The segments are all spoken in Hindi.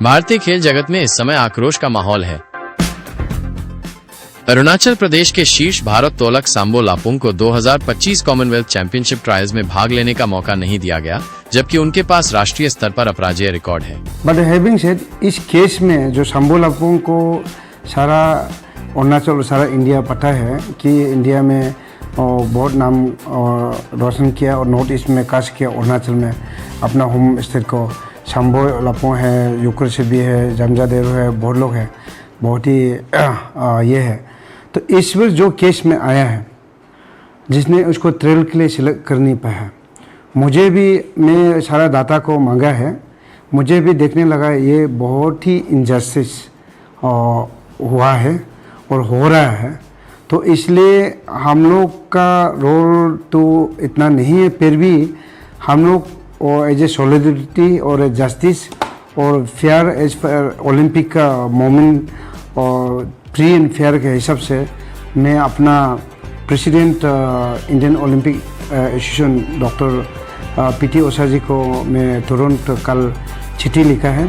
भारतीय खेल जगत में इस समय आक्रोश का माहौल है। अरुणाचल प्रदेश के शीर्ष भारोत्तोलक सांबो लापुंग को 2025 कॉमनवेल्थ चैंपियनशिप ट्रायल्स में भाग लेने का मौका नहीं दिया गया, जबकि उनके पास राष्ट्रीय स्तर पर अपराजेय रिकॉर्ड है। बट हैविंग सेड, इस केस में जो सांबो लापुंग को सारा अरुणाचल और सारा इंडिया पता है कि इंडिया में बहुत नाम रोशन किया और नॉर्थ ईस्ट में खास किया, अरुणाचल में अपना होम स्टेट को। सांबो लापुंग है, युकर से भी है, जमजा देरो है, बहुत लोग हैं, बहुत ही ये है। तो इस वक्त जो केस में आया है जिसने उसको ट्रेल के लिए सिलेक्ट कर नहीं पाया, मुझे भी, मैं सारा डाटा को मांगा है, मुझे भी देखने लगा ये बहुत ही इनजस्टिस हुआ है और हो रहा है। तो इसलिए हम लोग का रोल तो इतना नहीं है, फिर भी हम लोग एज ए सॉलिडरिटी और जस्टिस और फेयर एज ओलंपिक का मोमेंट और फ्री एंड फेयर के हिसाब से मैं अपना president Indian Olympic Association doctor PT Usha ji को मैं तुरंत कल चिट्ठी लिखा है।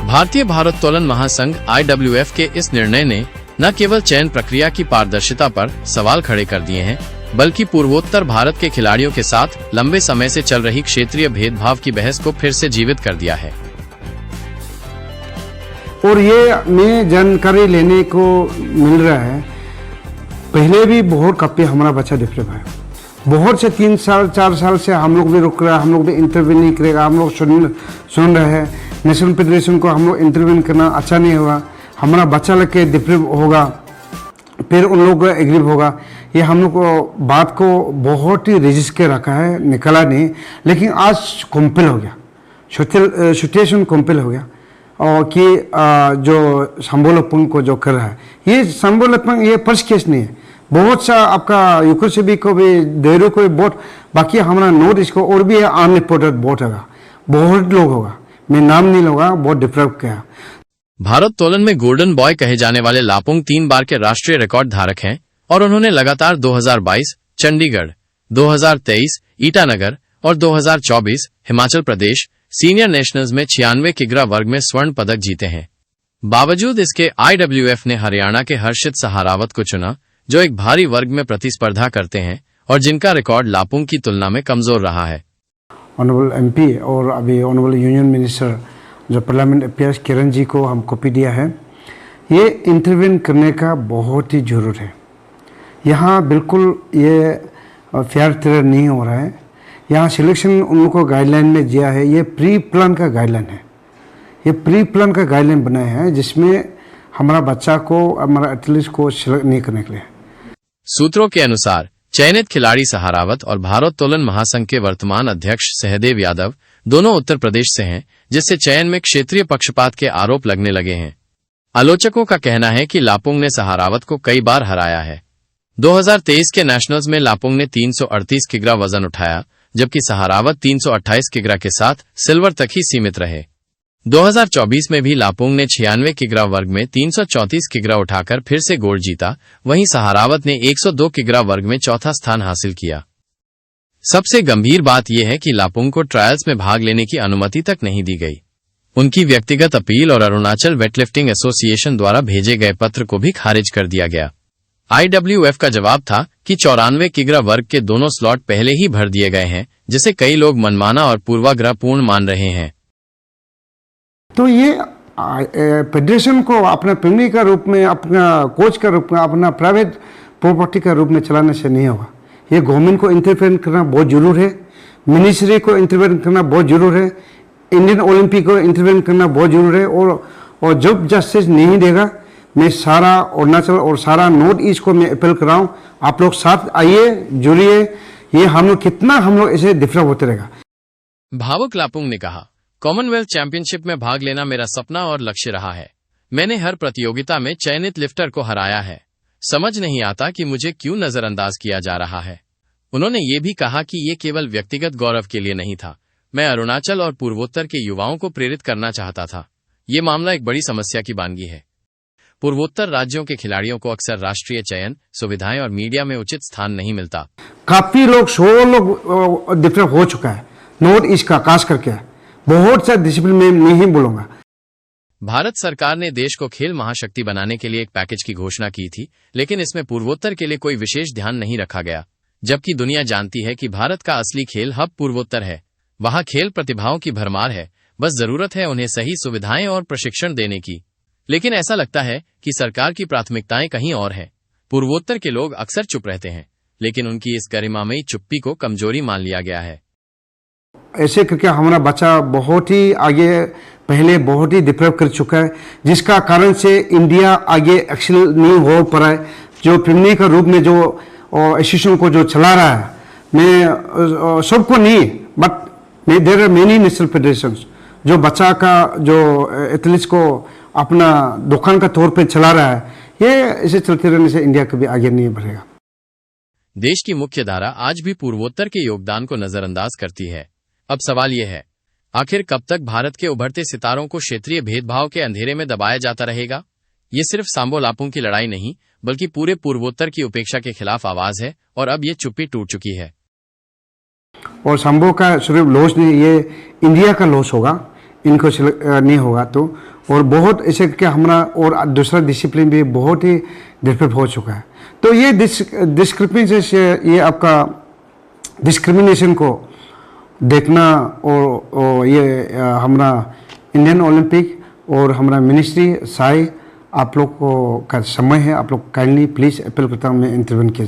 भारतीय भारोत्तोलन महासंघ IWF के इस निर्णय ने न केवल चयन प्रक्रिया की पारदर्शिता पर सवाल खड़े कर दिए हैं, बल्कि पूर्वोत्तर भारत के खिलाड़ियों के साथ लंबे समय से चल रही क्षेत्रीय भेदभाव की बहस को फिर से जीवित कर दिया है। और ये मैं जानकारी लेने को मिल रहा है, पहले भी बहुत कप पे हमारा बच्चा डिप्रेस है, बहुत से 3 साल 4 साल से हम लोग भी रुक रहा है, हम लोग भी इंटरव्यू नहीं करेगा, हम लोग सुन रहे हैं, नेशनल फेडरेशन को हम लोग इंटरव्यू करना अच्छा नहीं हुआ, हमारा बच्चा लग के डिप्रेस होगा, फिर उन लोग का एग्रीव होगा। ये हम लोग को बात को बहुत ही रजिस्ट के रखा है, निकला नहीं, लेकिन आज कम्पेल हो गया, सिचुएशन कम्पेल हो गया और कि जो सांबो लापुंग को जो कर रहा है, ये सांबो लापुंग ये फर्स्ट केस नहीं है, बहुत सा आपका युकर से भी को भी देरो को भी बहुत, बाकी हमारा नॉर्थ ईस्ट को और भी अनरिपोर्टेड बहुत होगा, बहुत लोग होगा, मैं नाम नहीं लूँगा, बहुत डिफरेंट क्या। भारोत्तोलन में गोल्डन बॉय कहे जाने वाले लापुंग 3 बार के राष्ट्रीय रिकॉर्ड धारक हैं और उन्होंने लगातार 2022 चंडीगढ़, 2023 ईटानगर और 2024 हिमाचल प्रदेश सीनियर नेशनल्स में 96 किग्रा वर्ग में स्वर्ण पदक जीते हैं। बावजूद इसके IWF ने हरियाणा के हर्षित सहारावत को चुना, जो एक भारी वर्ग में प्रतिस्पर्धा करते हैं और जिनका रिकॉर्ड लापुंग की तुलना में कमजोर रहा है। ऑनरेबल MP और अभी ऑनरेबल यूनियन मिनिस्टर जो पार्लियामेंट अफेयर्स किरण जी को हम कॉपी दिया है, ये इंटरवेन करने का बहुत ही जरूरत है। यहाँ बिल्कुल ये फेयर ट्रेड नहीं हो रहा है, यहाँ सिलेक्शन उनको गाइडलाइन में दिया है, ये प्री प्लान का गाइडलाइन है, ये प्री प्लान का गाइडलाइन बनाया है जिसमें हमारा बच्चा को, हमारा एथलीट को सिलेक्ट नहीं करने के लिए। सूत्रों के अनुसार चयनित खिलाड़ी सहारावत और भारोत्तोलन महासंघ के वर्तमान अध्यक्ष सहदेव यादव दोनों उत्तर प्रदेश से हैं, जिससे चयन में क्षेत्रीय पक्षपात के आरोप लगने लगे हैं। आलोचकों का कहना है कि लापुंग ने सहारावत को कई बार हराया है। 2023 के नेशनल्स में लापुंग ने 338 किग्रा वजन उठाया, जबकि सहारावत 328 किग्रा के साथ सिल्वर तक ही सीमित रहे। 2024 में भी लापुंग ने 96 किग्रा वर्ग में 334 किग्रा उठाकर फिर से गोल्ड जीता, वहीं सहारावत ने 102 किग्रा वर्ग में चौथा स्थान हासिल किया। सबसे गंभीर बात यह है कि लापुंग को ट्रायल्स में भाग लेने की अनुमति तक नहीं दी गई। उनकी व्यक्तिगत अपील और अरुणाचल वेटलिफ्टिंग एसोसिएशन द्वारा भेजे गए पत्र को भी खारिज कर दिया गया। IWF का जवाब था कि 94 किग्रा वर्ग के दोनों स्लॉट पहले ही भर दिए गए हैं, जिसे कई लोग मनमाना और पूर्वाग्रहपूर्ण मान रहे हैं। तो ये फेडरेशन को अपना फैमिली का रूप में, अपना कोच का रूप में, अपना प्राइवेट प्रॉपर्टी का रूप में चलाने से नहीं होगा। ये गवर्नमेंट को इंटरफेयर करना बहुत जरूर है, मिनिस्ट्री को इंटरफेयर करना बहुत जरूर है, इंडियन ओलंपिक को इंटरफेयर करना बहुत जरूर है। और जब जस्टिस नहीं देगा, मैं सारा अरुणाचल और सारा नॉर्थ ईस्ट को मैं अपील कर रहा हूँ, आप लोग साथ आइए, जुड़िए, ये हम लोग कितना हम लोग ऐसे डिफरेंट होते रहेगा। भावुक लापुंग ने कहा, कॉमनवेल्थ चैंपियनशिप में भाग लेना मेरा सपना और लक्ष्य रहा है। मैंने हर प्रतियोगिता में चयनित लिफ्टर को हराया है। समझ नहीं आता कि मुझे क्यों नजरअंदाज किया जा रहा है। उन्होंने ये भी कहा कि ये केवल व्यक्तिगत गौरव के लिए नहीं था, मैं अरुणाचल और पूर्वोत्तर के युवाओं को प्रेरित करना चाहता था। ये मामला एक बड़ी समस्या की बानगी है। पूर्वोत्तर राज्यों के खिलाड़ियों को अक्सर राष्ट्रीय चयन, सुविधाएं और मीडिया में उचित स्थान नहीं मिलता। काफी लोग 100 लोग डिफरेंट हो चुका है नॉर्थ ईस्ट का, खास करके बहुत सा डिसिप्लिन में नहीं बोलूँगा। भारत सरकार ने देश को खेल महाशक्ति बनाने के लिए एक पैकेज की घोषणा की थी, लेकिन इसमें पूर्वोत्तर के लिए कोई विशेष ध्यान नहीं रखा गया, जबकि दुनिया जानती है कि भारत का असली खेल हब पूर्वोत्तर है। वहां खेल प्रतिभाओं की भरमार है, बस जरूरत है उन्हें सही सुविधाएं और प्रशिक्षण देने की। लेकिन ऐसा लगता है कि सरकार की प्राथमिकताएं कहीं और हैं। पूर्वोत्तर के लोग अक्सर चुप रहते हैं, लेकिन उनकी इस गरिमामयी चुप्पी को कमजोरी मान लिया गया है। ऐसे करके हमारा बच्चा बहुत ही आगे पहले बहुत ही डेवलप कर चुका है, जिसका कारण से इंडिया आगे एक्सेल नहीं हो पा रहा है। जो प्रीमियर का रूप में जो एसोसिएशन को जो चला रहा है, मैं सबको नहीं, but there are many national federations जो बच्चा का जो एथलीट्स को अपना दुकान का तौर पे चला रहा है। ये ऐसे चलते रहने से इंडिया कभी आगे नहीं बढ़ेगा। देश की मुख्य धारा आज भी पूर्वोत्तर के योगदान को नजरअंदाज करती है। अब सवाल यह है, आखिर कब तक भारत के उभरते सितारों को क्षेत्रीय भेदभाव के अंधेरे में दबाया जाता रहेगा? ये सिर्फ सांबो लापुंग की लड़ाई नहीं, बल्कि पूरे पूर्वोत्तर की उपेक्षा के खिलाफ आवाज है, और अब ये चुप्पी टूट चुकी है। और सांबो का सिर्फ लॉस नहीं, ये इंडिया का लॉस होगा, इनको नहीं होगा तो। और बहुत ऐसे करके हमारा और दूसरा डिसिप्लिन भी बहुत ही डेवलप हो चुका है। तो ये डिस्क्रिमिनेशन, ये आपका डिस्क्रिमिनेशन को देखना, और ये हमारा इंडियन ओलंपिक और हमारा मिनिस्ट्री साई आप लोग को का समय है, आप लोग काइंडली प्लीज़ अपील करता हूँ मैं इंटरवेंट कीजिए।